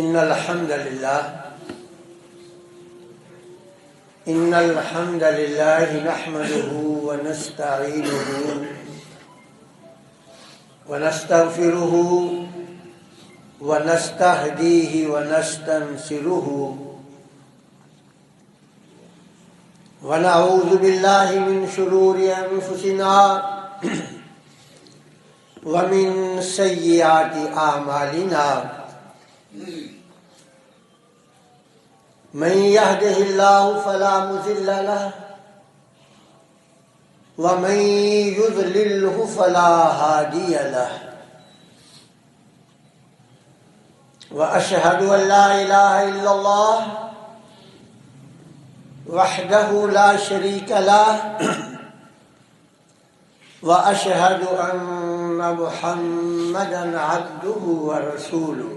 إن الحمد لله نحمده ونستعينه ونستغفره ونستهديه ونستنصره ونعوذ بالله من شرور أنفسنا ومن سيئات أعمالنا من يهده الله فلا مضل له ومن يضلله فلا هادي له وأشهد أن لا إله إلا الله وحده لا شريك له وأشهد أن محمدا عبده ورسوله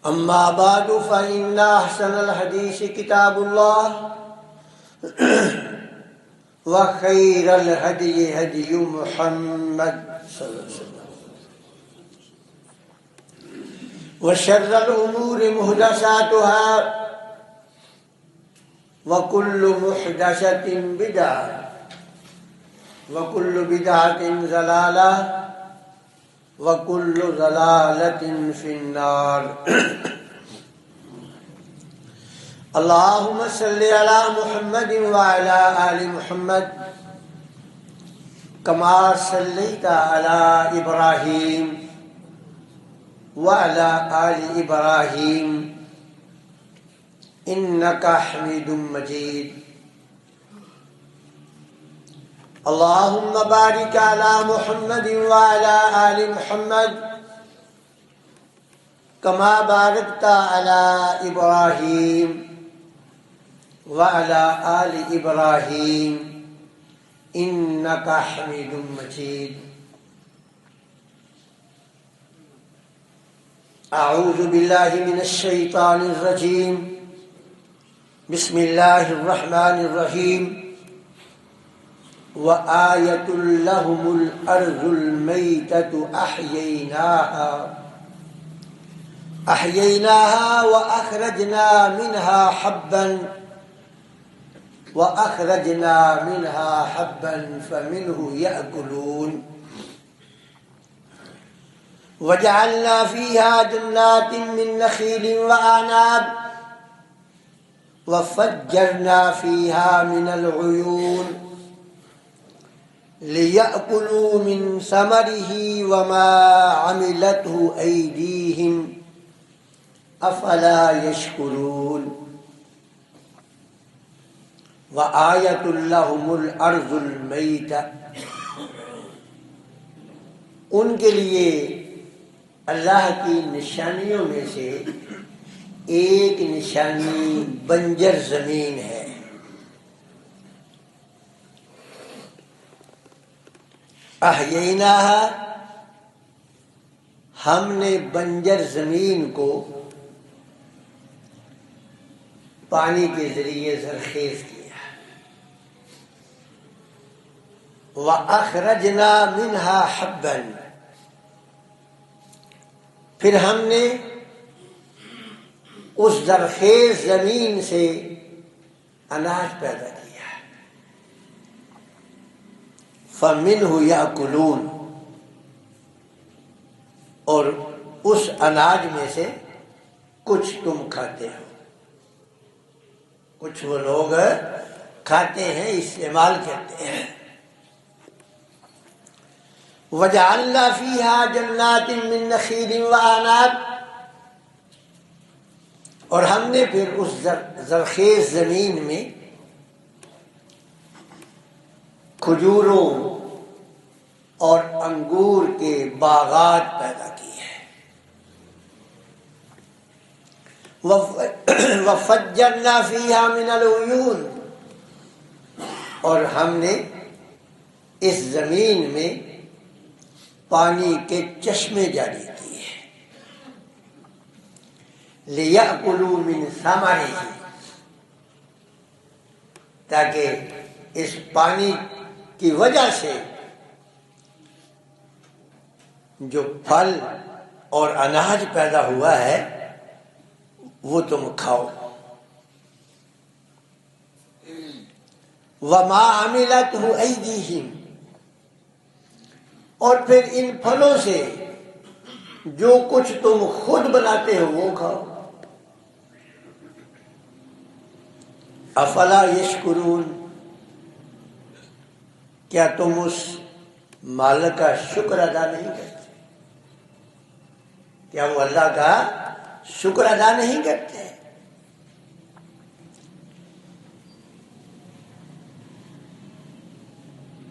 أما بعد فإن أحسن الحديث كتاب الله وخير الهدي هدي محمد صلى الله عليه وسلم وشر الأمور محدثاتها وكل محدثة بدعة وكل بدعة ضلالة وكل ضلالة في النار اللهم صل على محمد وعلى آل محمد كما صليت على إبراهيم وعلى آل إبراهيم إنك حميد مجيد اللهم بارك على محمد وعلى آل محمد كما باركت على إبراهيم وعلى آل إبراهيم إنك حميد مجيد أعوذ بالله من الشيطان الرجيم بسم الله الرحمن الرحيم وآية لهم الأرض الميتة أحييناها وأخرجنا منها حبا فمنه يأكلون وجعلنا فيها جنات من نخيل وأعناب وفجرنا فيها من العيون ليأكلوا من ثمره وما عملته أيديهم أفلا يشكرون وآية لهم الأرض الميتة ان کے لیے اللہ کی نشانیوں میں سے ایک نشانی بنجر زمین ہے۔ احییناہا، ہم نے بنجر زمین کو پانی کے ذریعے زرخیز کیا۔ وَأَخْرَجْنَا مِنْهَا حَبًّا، پھر ہم نے اس زرخیز زمین سے اناج پیدا کیا۔ فَمِنْهُ يَأْكُلُونَ، اور اس اناج میں سے کچھ تم کھاتے ہو، کچھ وہ لوگ کھاتے ہیں، استعمال کرتے ہیں۔ وَجَعَلْنَا فِيهَا جَنَّاتٍ مِّن نَخِيلٍ وَأَعْنَابٍ، اور ہم نے پھر اس زرخیز زمین میں کھجوروں اور انگور کے باغات پیدا کیے ہیں۔ وَفَجَّرْنَا فِيهَا مِنَ الْعُيُونِ، اور ہم نے اس زمین میں پانی کے چشمے جاری کیے۔ لِيَأْكُلُوا مِنْ ثَمَرِهِ، تاکہ اس پانی کی وجہ سے جو پھل اور اناج پیدا ہوا ہے وہ تم کھاؤ. وما عملته ایدیہم، اور پھر ان پھلوں سے جو کچھ تم خود بناتے ہو وہ کھاؤ. افلا یشکرون، کیا تم اس مالک کا شکر ادا نہیں کرتے؟ کیا وہ اللہ کا شکر ادا نہیں کرتے؟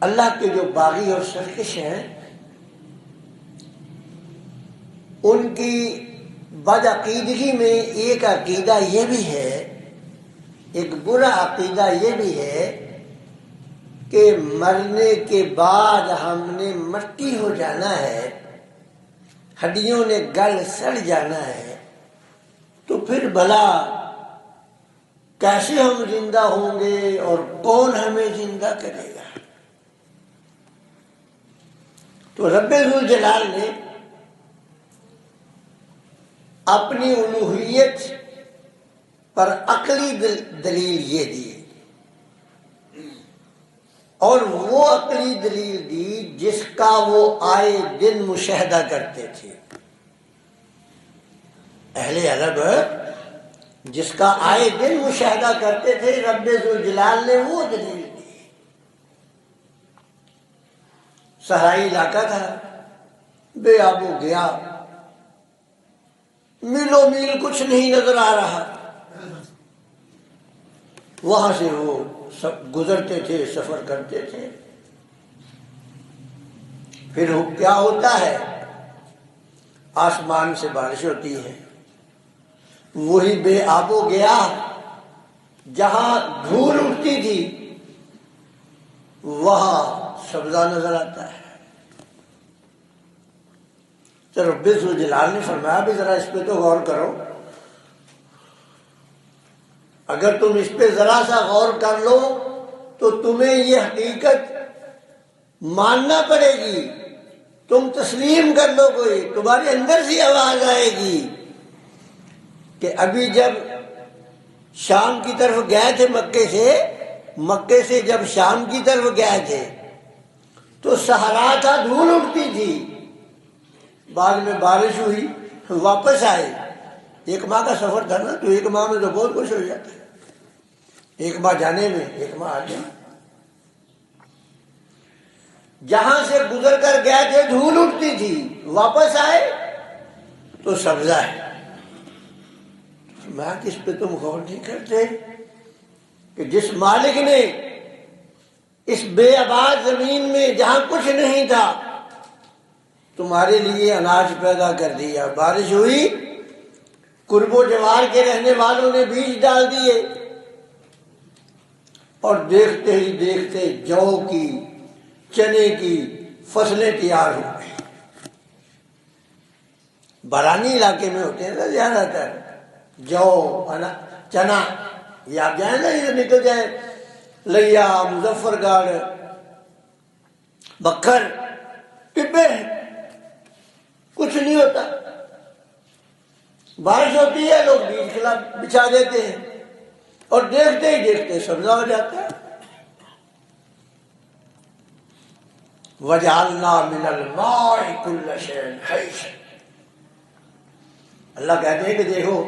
اللہ کے جو باغی اور سرکش ہیں ان کی بدعقیدگی میں ایک عقیدہ یہ بھی ہے، ایک برا عقیدہ یہ بھی ہے کہ مرنے کے بعد ہم نے مٹی ہو جانا ہے، ہڈیوں نے گل سڑ جانا ہے، تو پھر بھلا کیسے ہم زندہ ہوں گے اور کون ہمیں زندہ کرے گا؟ تو رب ذوالجلال نے اپنی الوہیت پر عقلی دلیل یہ دی، اور وہ عقلی دلیل دی جس کا وہ آئے دن مشاہدہ کرتے تھے. اہل عرب جس کا آئے دن مشاہدہ کرتے تھے، رب ذوالجلال نے وہ دلیل دی. صحرائی علاقہ تھا، بے آب و گیا، میلوں میل کچھ نہیں نظر آ رہا، وہاں سے وہ گزرتے تھے، سفر کرتے تھے. پھر کیا ہوتا ہے؟ آسمان سے بارش ہوتی ہے، وہی بے آب و گیا جہاں دھول اٹھتی تھی وہاں سبزہ نظر آتا ہے. تو رب ذوالجلال نے فرمایا بھی ذرا اس پہ تو غور کرو. اگر تم اس پہ ذرا سا غور کر لو تو تمہیں یہ حقیقت ماننا پڑے گی، تم تسلیم کر لو. کوئی تمہارے اندر سے آواز آئے گی کہ ابھی جب شام کی طرف گئے تھے مکے سے جب شام کی طرف گئے تھے تو صحرا تھا، دھول اٹھتی تھی، بعد میں بارش ہوئی، واپس آئے. ایک ماہ کا سفر تھا نا، تو ایک ماہ میں تو بہت کچھ ہو جاتا ہے، ایک ماہ جانے میں، ایک ماہ آنے میں. جہاں سے گزر کر گئے تھے دھول اٹھتی تھی، واپس آئے تو سبزہ ہے. میں کس پہ تم غور نہیں کرتے کہ جس مالک نے اس بے آباد زمین میں جہاں کچھ نہیں تھا تمہارے لیے اناج پیدا کر دیا، بارش ہوئی، قرب و جوار کے رہنے والوں نے بیج ڈال دیے، اور دیکھتے ہی دیکھتے جو کی، چنے کی فصلیں تیار ہو گئی. بارانی علاقے میں ہوتے ہیں نا زیادہ تر جو، چنا، یہ آپ جائیں نا، یہ نکل جائے لیا، مظفر گڑھ، بکھر، ٹبے، کچھ نہیں ہوتا. بارش ہوتی ہے، لوگ بیج کھلا بچھا دیتے ہیں اور دیکھتے ہی دیکھتے سبزہ ہو جاتا ہے. وَجَعَلْنَا مِنَ الْمَاءِ كُلَّ شَيْءٍ حَيٍّ. اللہ کہتے ہیں کہ دیکھو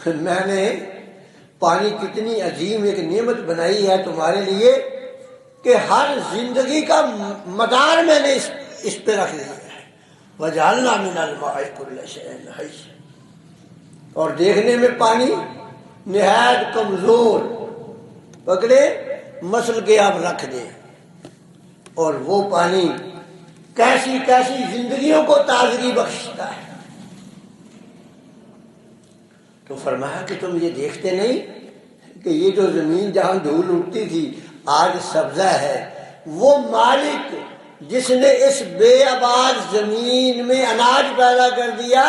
میں نے پانی کتنی عظیم ایک نعمت بنائی ہے تمہارے لیے کہ ہر زندگی کا مدار میں نے اس پہ رکھ دیا ہے. وَجَعَلْنَا مِنَ الْمَاءِ كُلَّ شَيْءٍ حَيٍّ. اور دیکھنے میں پانی نہایت کمزور، پکڑے مسل کے آپ رکھ دے، اور وہ پانی کیسی کیسی زندگیوں کو تازگی بخشتا ہے. تو فرمایا کہ تم یہ دیکھتے نہیں کہ یہ جو زمین جہاں دھول اٹھتی تھی آج سبزہ ہے، وہ مالک جس نے اس بے آباد زمین میں اناج پیدا کر دیا،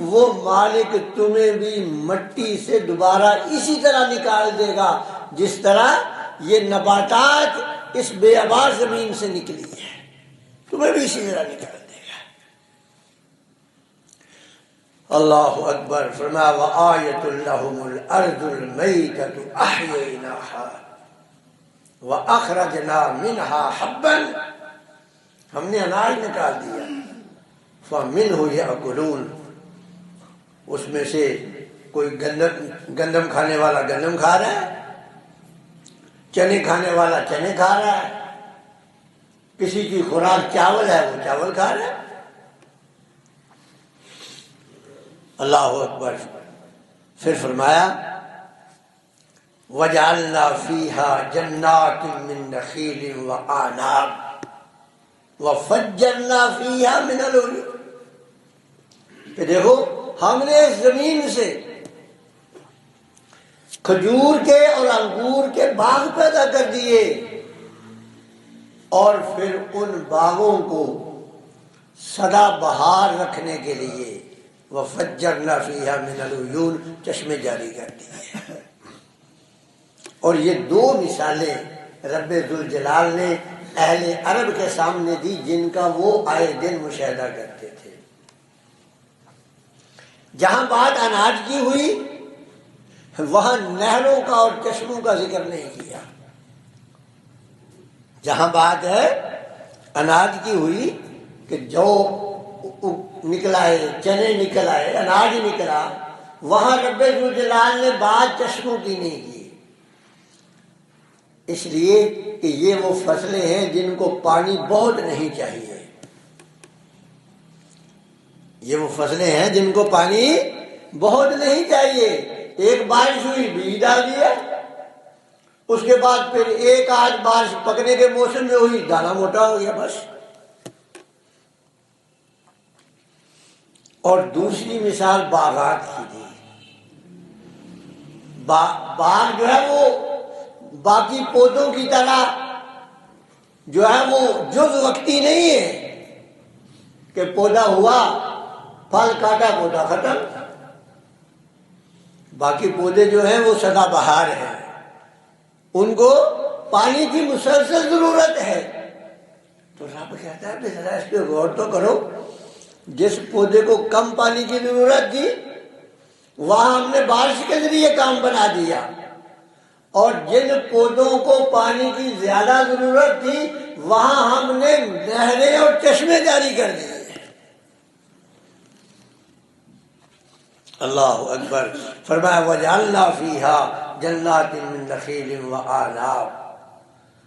وہ مالک تمہیں بھی مٹی سے دوبارہ اسی طرح نکال دے گا جس طرح یہ نباتات اس بے آباد زمین سے نکلی ہے، تمہیں بھی اسی طرح نکال دے گا. اللہ اکبر. فرمایا وآیۃ لہم الارض المیتۃ احییناہا واخرجنا منہا حبا، ہم نے اناج نکال دیا. فمنہ یأکلون، اس میں سے کوئی گندم کھانے والا گندم کھا رہا ہے، چنے کھانے والا چنے کھا رہا ہے، کسی کی خوراک چاول ہے وہ چاول کھا رہا ہے. اللہ اکبر. پھر فرمایا وَجَعَلْنَا فِيهَا جَنَّاتٍ مِّن نَخِيلٍ وَأَعْنَابٍ وَفَجَّرْنَا فِيهَا مِنَ الْعُيُونِ. کہ دیکھو ہم نے اس زمین سے کھجور کے اور انگور کے باغ پیدا کر دیے، اور پھر ان باغوں کو سدا بہار رکھنے کے لیے وَفَجَّرْنَا فِيهَا مِنَ الْعُيُونِ چشمے جاری کر دیے. اور یہ دو مثالیں رب ذوالجلال نے اہل عرب کے سامنے دی جن کا وہ آئے دن مشاہدہ کرتے تھے. جہاں بات اناج کی ہوئی وہاں نہروں کا اور چشموں کا ذکر نہیں کیا. جہاں بات ہے اناج کی ہوئی کہ جو نکلا ہے، چنے نکل آئے، اناج نکلا، وہاں رب ذوالجلال نے بات چشموں کی نہیں کی، اس لیے کہ یہ وہ فصلیں ہیں جن کو پانی بہت نہیں چاہیے. یہ وہ فصلیں ہیں جن کو پانی بہت نہیں چاہیے. ایک بارش ہوئی بیج ڈال دیا، اس کے بعد پھر ایک آدھ بارش پکنے کے موسم میں ہوئی دانا موٹا ہو گیا بس. اور دوسری مثال باغات کی دی. باغ جو ہے وہ باقی پودوں کی طرح جو ہے وہ جز وقتی نہیں ہے کہ پودا ہوا پھل کاٹا پودا ختم. باقی پودے جو ہیں وہ سدا بہار ہیں، ان کو پانی کی مسلسل ضرورت ہے. تو رب کہتا ہے ذرا اس پہ غور تو کرو، جس پودے کو کم پانی کی ضرورت تھی وہاں ہم نے بارش کے ذریعے کام بنا دیا، اور جن پودوں کو پانی کی زیادہ ضرورت تھی وہاں ہم نے نہریں اور چشمے جاری کر دیے. اللہ اکبر. فرمایا وَجَعَلْنَا فِيهَا جَنَّاتٍ مِّن نَخِيلٍ وَأَعْنَابٍ،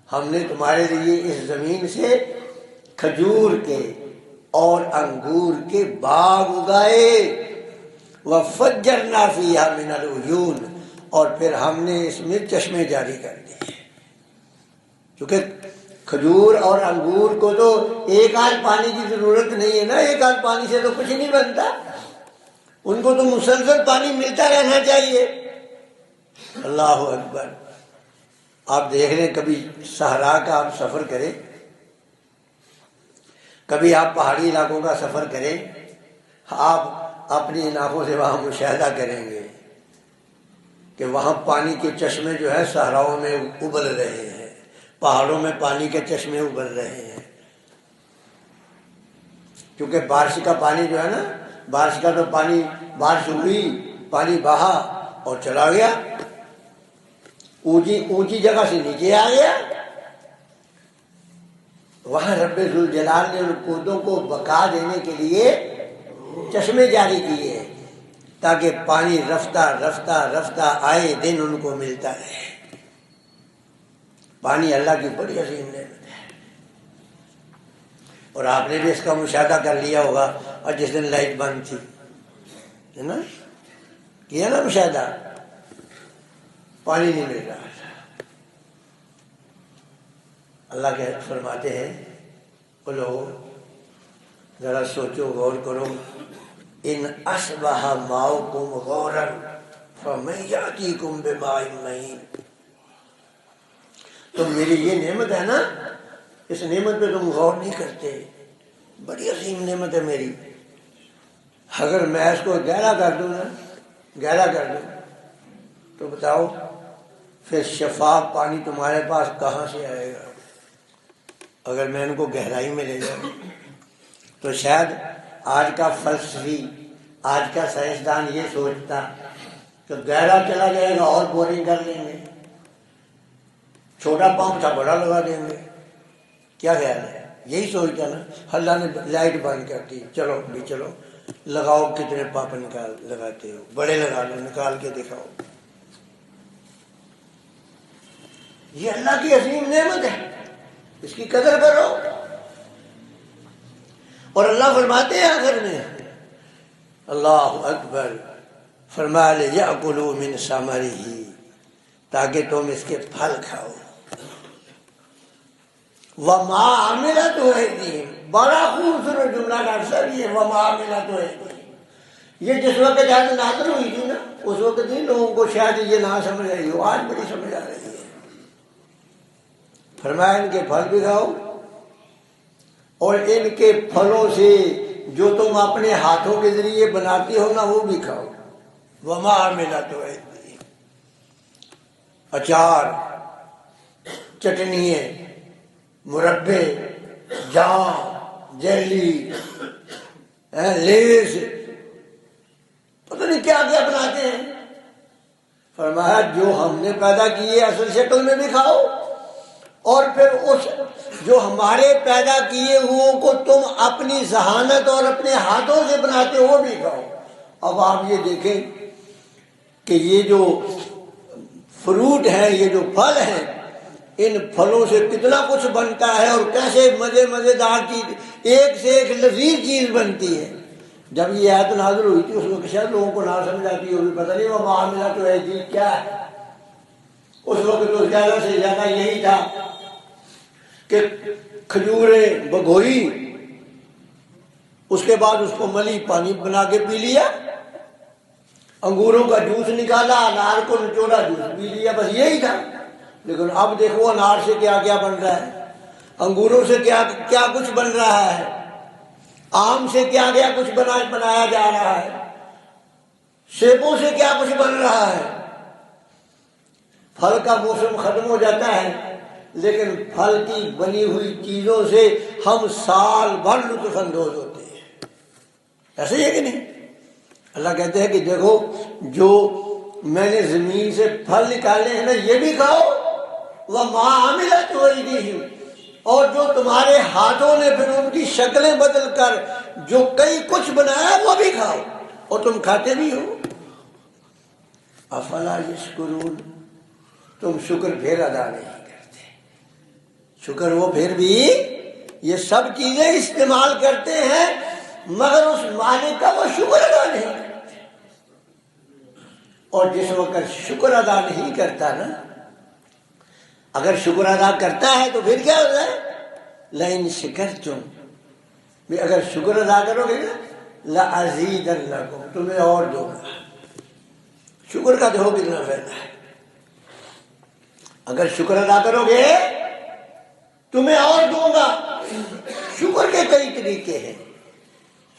ہم نے تمہارے لیے اس زمین سے کھجور کے اور انگور کے باغ اگائے. وَفَجَّرْنَا فِيهَا مِنَ الْعُيُونِ، اور پھر ہم نے اس میں چشمے جاری کر دیے. کیونکہ کھجور اور انگور کو تو ایک آدھ پانی کی ضرورت نہیں ہے نا، ایک آدھ پانی سے تو کچھ نہیں بنتا، ان کو تو مسلسل پانی ملتا رہنا چاہیے. اللہ اکبر. آپ دیکھ لیں کبھی صحرا کا آپ سفر کریں، کبھی آپ پہاڑی علاقوں کا سفر کریں، آپ اپنی آنکھوں سے وہاں مشاہدہ کریں گے کہ وہاں پانی کے چشمے جو ہے صحراؤں میں ابل رہے ہیں، پہاڑوں میں پانی کے چشمے ابل رہے ہیں. کیونکہ بارش کا پانی جو ہے نا، بارش کا تو پانی، بارش ہوئی پانی بہا اور چلا گیا، اونچی جگہ سے نیچے آ گیا. وہاں رب ذوالجلال نے ان پودوں کو بقا دینے کے لیے چشمے جاری کیے تاکہ پانی رفتہ رفتہ رفتہ آئے دن ان کو ملتا رہے. پانی اللہ کی بڑی عظیم نعمت ہے، اور آپ نے بھی اس کا مشاہدہ کر لیا ہوگا. اور جس دن لائٹ بند تھی ہے نا، کیا نا مشاہدہ، پانی نہیں مل رہا تھا. اللہ کے فرماتے ہیں وہ لوگوں ذرا سوچو غور کرو، ان اصبح ماؤکم غورا فمن یاتیکم بماء معین. تو میری یہ نعمت ہے نا، اس نعمت پہ تم غور نہیں کرتے، بڑی عظیم نعمت ہے میری. اگر میں اس کو گہرا کر دوں نا، گہرا کر دوں تو بتاؤ پھر شفاف پانی تمہارے پاس کہاں سے آئے گا؟ اگر میں ان کو گہرائی میں لے جاؤں تو شاید آج کا فلسفی آج کا سائنسدان یہ سوچتا کہ گہرا چلا جائے گا اور بورنگ کر لیں گے، چھوٹا پمپ تھا بڑا لگا دیں گے. کیا خیال ہے؟ یہی سوچتا نا. اللہ نے لائٹ بند کر دی، چلو بھی چلو لگاؤ، کتنے پمپ لگاتے ہو، بڑے لگا لو، نکال کے دکھاؤ. یہ اللہ کی عظیم نعمت ہے، اس کی قدر کرو. اور اللہ فرماتے ہیں آخر میں، اللہ اکبر، فرمایا لِيَأْكُلُوا مِنْ ثَمَرِهِ، تاکہ تم اس کے پھل کھاؤ. وَمَا عَمِلَتْهُ أَيْدِيهِمْ، بڑا خوبصورت جملہ ڈاکٹر صاحب یہ وَمَا عَمِلَتْهُ أَيْدِيهِمْ. یہ جس وقت جہاں نازل ہوئی تھی نا، اس وقت ان لوگوں کو شاید یہ نہ سمجھ آئی ہو، آج بڑی سمجھ آ رہی ہے. فرمایا ان کے پھل بھی کھاؤ، اور ان کے پھلوں سے جو تم اپنے ہاتھوں کے ذریعے بناتی ہو نا وہ بھی کھاؤ. وما عملتہ ایدیہم، اچار، چٹنیاں، مربے، جام، جیلی، لیز، پتہ نہیں کیا کیا بناتے ہیں. فرمایا جو ہم نے پیدا کیے اصل شکل میں بھی کھاؤ، اور پھر اس جو ہمارے پیدا کیے ہوئے کو تم اپنی ذہانت اور اپنے ہاتھوں سے بناتے ہو وہ بھی کھاؤ. اب آپ یہ دیکھیں کہ یہ جو فروٹ ہیں، یہ جو پھل ہیں، ان پھلوں سے کتنا کچھ بنتا ہے، اور کیسے مزیدار چیز، ایک سے ایک لذیذ چیز بنتی ہے. جب یہ آیت نازل ہوئی تھی اس وقت شاید لوگوں کو نہ سمجھ آتی ہوگی، پتہ نہیں وہ معاملہ تو ہے کیا ہے. اس وقت تو زیادہ سے زیادہ یہی تھا کہ کھجوریں بگوئی، اس کے بعد اس کو ملی، پانی بنا کے پی لیا، انگوروں کا جوس نکالا، انار کو نچوڑا، جوس پی لیا، بس یہی تھا. لیکن اب دیکھو انار سے کیا کیا بن رہا ہے، انگوروں سے کیا کیا کچھ بن رہا ہے، آم سے کیا کیا کچھ بنایا جا رہا ہے، سیبوں سے کیا کچھ بن رہا ہے. پھل کا موسم ختم ہو جاتا ہے، لیکن پھل کی بنی ہوئی چیزوں سے ہم سال بھر لطف اندوز ہوتے ہیں. ایسے ہی ہے کہ نہیں؟ اللہ کہتے ہیں کہ دیکھو جو میں نے زمین سے پھل نکالے ہیں نا یہ بھی کھاؤ، وَمَا عَمِلَتْهُ أَيْدِيهِمْ، اور جو تمہارے ہاتھوں نے پھر ان کی شکلیں بدل کر جو کئی کچھ بنایا وہ بھی کھاؤ، اور تم کھاتے بھی ہو. افلا یشکرون، تم شکر پھر ادا نہیں کرتے. شکر وہ پھر بھی یہ سب چیزیں استعمال کرتے ہیں مگر اس مالک کا وہ شکر ادا نہیں کرتے. اور جس وقت شکر ادا نہیں کرتا نا، اگر شکر ادا کرتا ہے تو پھر کیا ہوتا ہے؟ لَإِن شَكَرْتُمْ، اگر شکر ادا کرو گے نا، لَأَزِيدَنَّكُمْ، تمہیں اور دوں گا. شکر کا دیکھو کتنا فائدہ ہے. اگر شکر ادا کرو گے تمہیں اور دوں گا. شکر کے کئی طریقے ہیں.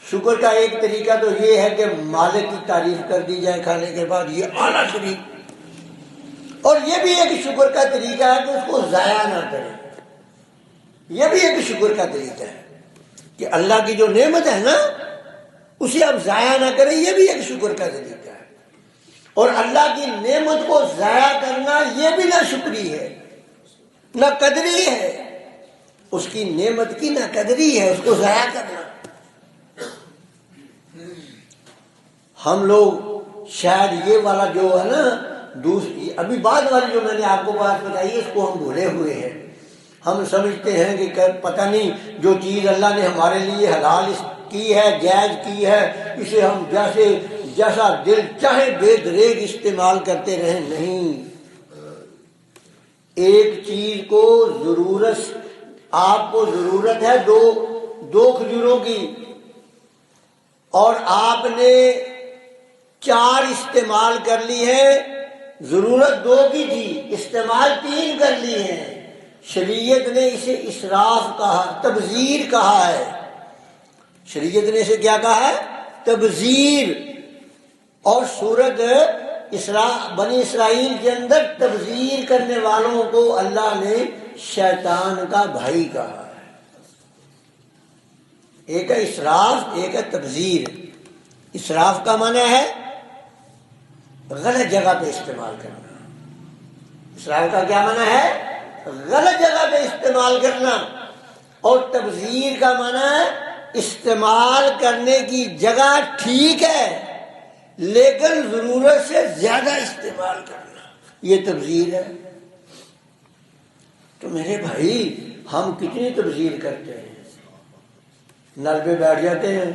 شکر کا ایک طریقہ تو یہ ہے کہ مالک کی تعریف کر دی جائے کھانے کے بعد، یہ اعلیٰ شریف. اور یہ بھی ایک شکر کا طریقہ ہے کہ اس کو ضائع نہ کرے. یہ بھی ایک شکر کا طریقہ ہے کہ اللہ کی جو نعمت ہے نا اسے آپ ضائع نہ کریں، یہ بھی ایک شکر کا طریقہ ہے. اور اللہ کی نعمت کو ضائع کرنا یہ بھی نہ شکری ہے، نہ قدری ہے. اس کی نعمت کی نہ قدری ہے اس کو ضائع کرنا. ہم لوگ شاید یہ والا جو ہے نا دوسری ابھی بعد والی جو میں نے آپ کو بات بتائی اس کو ہم بھولے ہوئے ہیں. ہم سمجھتے ہیں کہ پتہ نہیں جو چیز اللہ نے ہمارے لیے حلال کی ہے، جائز کی ہے، اسے ہم جیسا دل چاہے بے دریغ استعمال کرتے رہیں. نہیں، ایک چیز کو آپ کو ضرورت ہے دو کھجوروں کی، اور آپ نے 4 استعمال کر لی ہے. ضرورت 2 کی تھی، استعمال 3 کر لی ہے. شریعت نے اسے اسراف کہا، تبذیر کہا ہے. شریعت نے اسے کیا کہا ہے؟ تبذیر. اور سورۃ بنی اسرائیل کے اندر تبذیر کرنے والوں کو اللہ نے شیطان کا بھائی کہا ہے. ایک ہے اسراف، ایک ہے تبذیر. اسراف کا معنی ہے غلط جگہ پہ استعمال کرنا. اسراف کا کیا معنی ہے؟ غلط جگہ پہ استعمال کرنا. اور تبذیر کا معنی ہے استعمال کرنے کی جگہ ٹھیک ہے لیکن ضرورت سے زیادہ استعمال کرنا، یہ تبذیر ہے. تو میرے بھائی ہم کتنی تبذیر کرتے ہیں. نل پہ بیٹھ جاتے ہیں،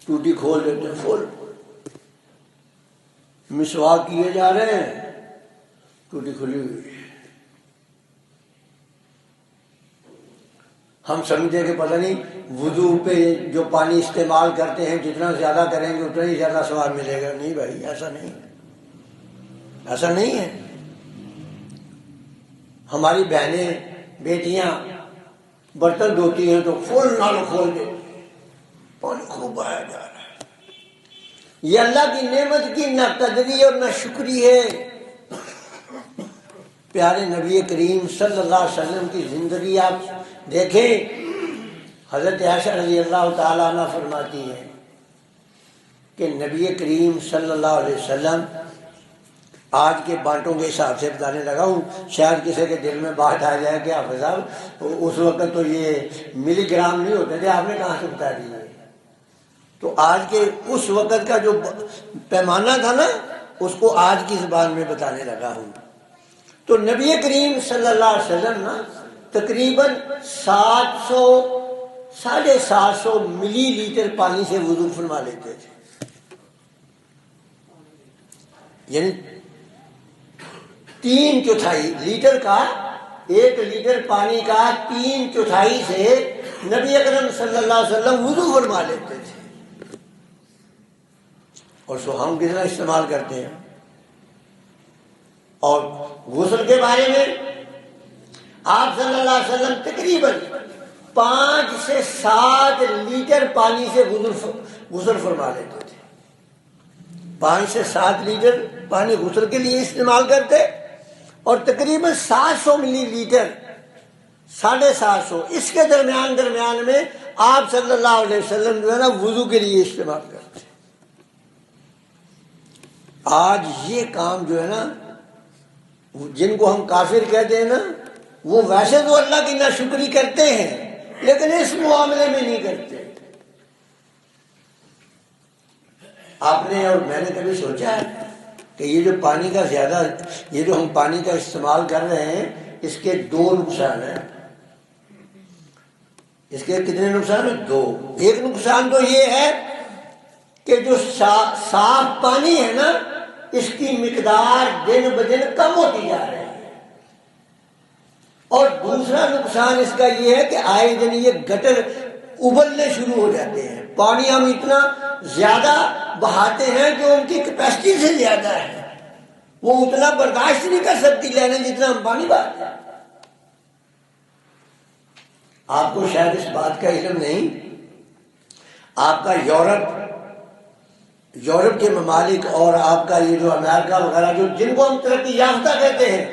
ٹوٹی کھول دیتے ہیں فل، مسواک کیے جا رہے ہیں، ٹوٹی کھلی ہوئی ہے. ہم سمجھتے کہ پتہ نہیں وضو پہ جو پانی استعمال کرتے ہیں جتنا زیادہ کریں گے اتنا ہی زیادہ ثواب ملے گا. نہیں بھائی، ایسا نہیں، ایسا نہیں ہے. ہماری بہنیں بیٹیاں برتن دھوتی ہیں تو فل نل کھول دیتی ہیں، پانی خوب آیا جا رہا ہے. یہ اللہ کی نعمت کی نہ قدری اور نہ شکری ہے. پیارے نبی کریم صلی اللہ علیہ وسلم کی زندگی آپ دیکھیں. حضرت عائشہ رضی اللہ تعالیٰ عنہ فرماتی ہے کہ نبی کریم صلی اللہ علیہ وسلم، آج کے بانٹوں کے حساب سے بتانے لگا ہوں، شاید کسی کے دل میں بات آ جائے کہ حافظ صاحب اس وقت تو یہ ملی گرام نہیں ہوتے تھے، آپ نے کہاں سے بتا دیا. تو آج کے اس وقت کا جو پیمانہ تھا نا اس کو آج کی زبان میں بتانے لگا ہوں. تو نبی کریم صلی اللہ علیہ وسلم نا تقریباً 700-750 ملی لیٹر پانی سے وضو فرما لیتے تھے. یعنی 3/4 لیٹر کا، 1 لیٹر پانی کا 3/4 سے نبی اکرم صلی اللہ علیہ وسلم وضو فرما لیتے تھے. اور سو ہم کتنا استعمال کرتے ہیں. اور غسل کے بارے میں آپ صلی اللہ علیہ وسلم تقریباً 5 سے 7 لیٹر پانی سے غسل فرما لیتے تھے. 5 سے 7 لیٹر پانی غسل کے لیے استعمال کرتے اور تقریباً 700 ملی لیٹر 750 اس کے درمیان میں آپ صلی اللہ علیہ وسلم جو ہے نا وضو کے لیے استعمال کرتے. آج یہ کام جو ہے نا جن کو ہم کافر کہتے ہیں نا، وہ ویسے تو اللہ کی ناشکری کرتے ہیں لیکن اس معاملے میں نہیں کرتے. آپ نے اور میں نے کبھی سوچا ہے کہ یہ جو پانی کا زیادہ، یہ جو ہم پانی کا استعمال کر رہے ہیں اس کے 2 نقصان ہیں. اس کے کتنے نقصان ہیں؟ 2. ایک نقصان تو یہ ہے کہ جو صاف پانی ہے نا اس کی مقدار دن بدن کم ہوتی جا رہی ہے. اور دوسرا نقصان اس کا یہ ہے کہ آئے دن یہ گٹر ابلنے شروع ہو جاتے ہیں. پانی ہم اتنا زیادہ بہاتے ہیں جو ان کی کیپیسٹی سے زیادہ ہے، وہ اتنا برداشت نہیں کر سکتی لینے جتنا ہم پانی بہاتے ہیں. آپ کو شاید اس بات کا علم نہیں، آپ کا یورپ کے ممالک اور آپ کا یہ جو امریکہ وغیرہ جو جن کو ہم ترقی یافتہ کہتے ہیں،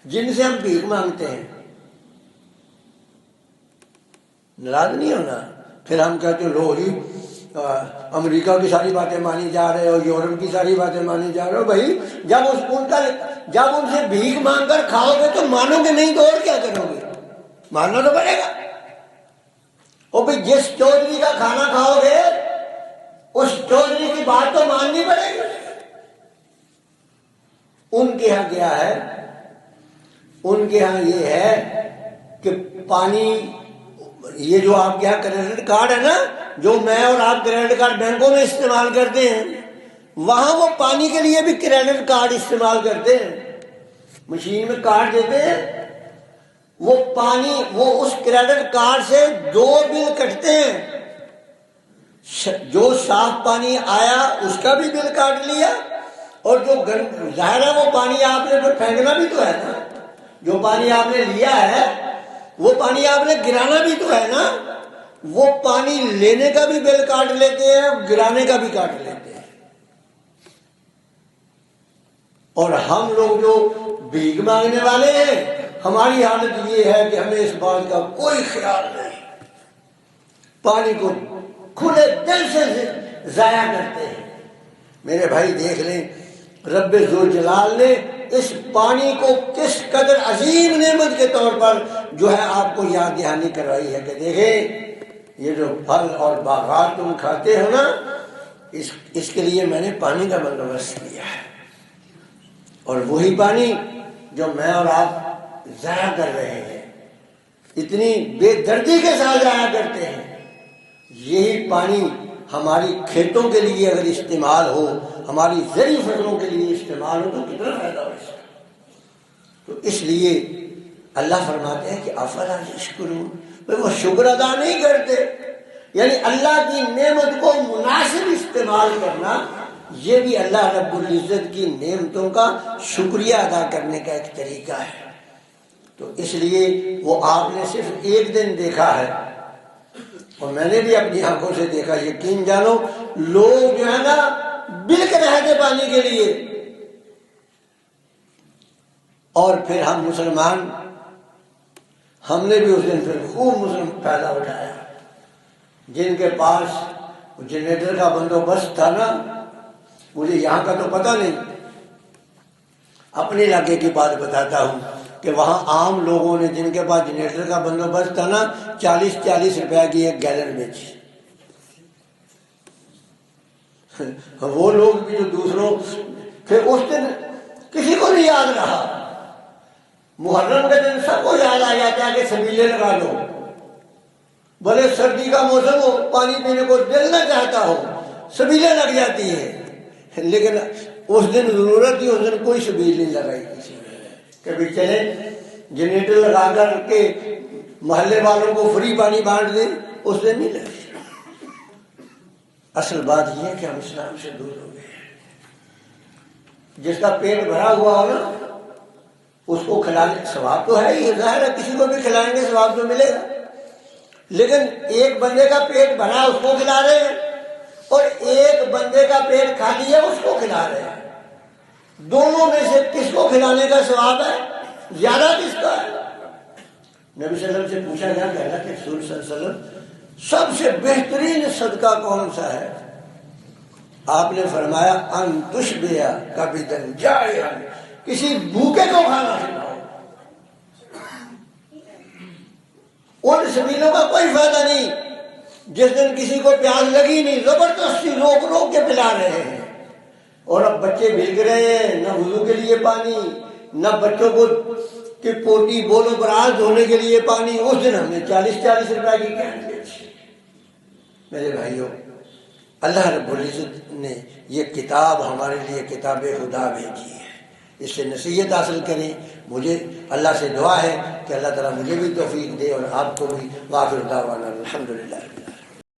جن سے ہم بھیک مانگتے ہیں، ناراض نہیں ہونا. پھر ہم کہتے ہیں لو جی امریکہ کی ساری باتیں مانی جا رہے ہو، یورپ کی ساری باتیں مانی جا رہے ہو. بھائی جب ان سے بھیک مانگ کر کھاؤ گے تو مانو گے نہیں تو اور کیا کرو گے؟ ماننا تو پڑے گا. اور بھائی جس چودھری کا کھانا کھاؤ گے اس چودھری کی بات تو ماننی پڑے گی. ان کے ہاں کیا ہے؟ ان کے ہاں یہ ہے کہ پانی، یہ جو آپ کے یہاں کریڈٹ کارڈ ہے نا، جو میں اور آپ کریڈٹ کارڈ بینکوں میں استعمال کرتے ہیں، وہاں وہ پانی کے لیے بھی کریڈٹ کارڈ استعمال کرتے ہیں. مشین میں کارڈ دیتے ہیں، وہ پانی، وہ اس کریڈٹ کارڈ سے 2 بل کٹتے ہیں. جو صاف پانی آیا اس کا بھی بل کاٹ لیا، اور جو ظاہر ہے وہ پانی آپ نے پھینکنا بھی تو ہے نا، جو پانی آپ نے لیا ہے وہ پانی آپ نے گرانا بھی تو ہے نا، وہ پانی لینے کا بھی بل کاٹ لیتے ہیں، گرانے کا بھی کاٹ لیتے ہیں. اور ہم لوگ جو بھیک مانگنے والے ہیں، ہماری حالت یہ ہے کہ ہمیں اس بات کا کوئی خیال نہیں. پانی کو کھلے دل سے ضائع کرتے ہیں۔ میرے بھائی دیکھ لیں رب ذوالجلال نے اس پانی کو کس قدر عظیم نعمت کے طور پر جو ہے آپ کو یاد دہانی کروائی ہے کہ دیکھیں یہ جو پھل اور باغات تم کھاتے ہو نا، اس کے لیے میں نے پانی کا بندوبست کیا ہے، اور وہی پانی جو میں اور آپ ضائع کر رہے ہیں، اتنی بے دردی کے ساتھ ضائع کرتے ہیں، یہی پانی ہماری کھیتوں کے لیے اگر استعمال ہو، ہماری زرعی فصلوں کے لیے استعمال ہو تو کتنا فائدہ ہو اس کا۔ تو اس لیے اللہ فرماتے ہیں کہ افلا یشکرون، وہ شکر ادا نہیں کرتے۔ یعنی اللہ کی نعمت کو مناسب استعمال کرنا، یہ بھی اللہ رب العزت کی نعمتوں کا شکریہ ادا کرنے کا ایک طریقہ ہے۔ تو اس لیے وہ آپ نے صرف ایک دن دیکھا ہے، اور میں نے بھی اپنی آنکھوں سے دیکھا، یقین جانو لوگ جو ہے نا بلک رہے تھے پانی کے لیے، اور پھر ہم مسلمان، ہم نے بھی اس دن پھر خوب مسلم فائدہ اٹھایا۔ جن کے پاس جنریٹر کا بندوبست تھا نا، مجھے یہاں کا تو پتہ نہیں، اپنے علاقے کی بات بتاتا ہوں کہ وہاں عام لوگوں نے جن کے پاس جنریٹر کا بندوبست تھا نا 40 روپے کی ایک گیلن بیچی۔ وہ لوگ بھی جو دوسروں، پھر اس دن کسی کو نہیں یاد رہا، محرم کے دن سب کو یاد آ جاتا ہے کہ سبیلے لگا دو، بھلے سردی کا موسم ہو، پانی پینے کو دل نہ چاہتا ہو، سبیلیں لگ جاتی ہیں، لیکن اس دن ضرورت تھی، اس دن کوئی سبیل نہیں لگائی کسی نے، کبھی چلے جنریٹر لگا کر کے محلے والوں کو فری پانی بانٹ دیں، اس دن نہیں لگی۔ اصل بات یہ ہے کہ ہم اسلام سے دور ہو گئے ہیں۔ جس کا پیٹ بھرا ہوا ہو نا، اس کو کھلانے ثواب تو ہے ہی، ظاہر ہے کسی کو بھی کھلائیں گے ثواب تو ملے گا، لیکن ایک بندے کا پیٹ بھرا اس کو کھلا رہے ہیں، اور ایک بندے کا پیٹ خالی ہے اس کو کھلا رہے ہیں، دونوں میں سے کس کو کھلانے کا ثواب ہے زیادہ، کس کا ہے؟ نبی صلی اللہ علیہ وسلم سے پوچھا گیا کہ اللہ کے رسول صلی اللہ علیہ وسلم سب سے بہترین صدقہ کون سا ہے؟ آپ نے فرمایا ان تشبع کبدن جائعا، کسی بھوکے کو کھانا کھلاؤ۔ ان سبیلوں کا کوئی فائدہ نہیں جس دن کسی کو پیاس لگی نہیں، زبردستی روک کے پلا رہے ہیں، اور اب بچے بھیگ رہے ہیں، نہ وضو کے لیے پانی، نہ بچوں کو کہ پوٹی بولو براز دھونے کے لیے پانی۔ اس دن ہم نے 40 روپے کی کین بیچی۔ میرے بھائیوں، اللہ رب العزت نے یہ کتاب ہمارے لیے کتاب خدا بھیجی ہے، اس سے نصیحت حاصل کریں۔ مجھے اللہ سے دعا ہے کہ اللہ تعالیٰ مجھے بھی توفیق دے اور آپ کو بھی۔ وآخر دعوانا الحمدللہ۔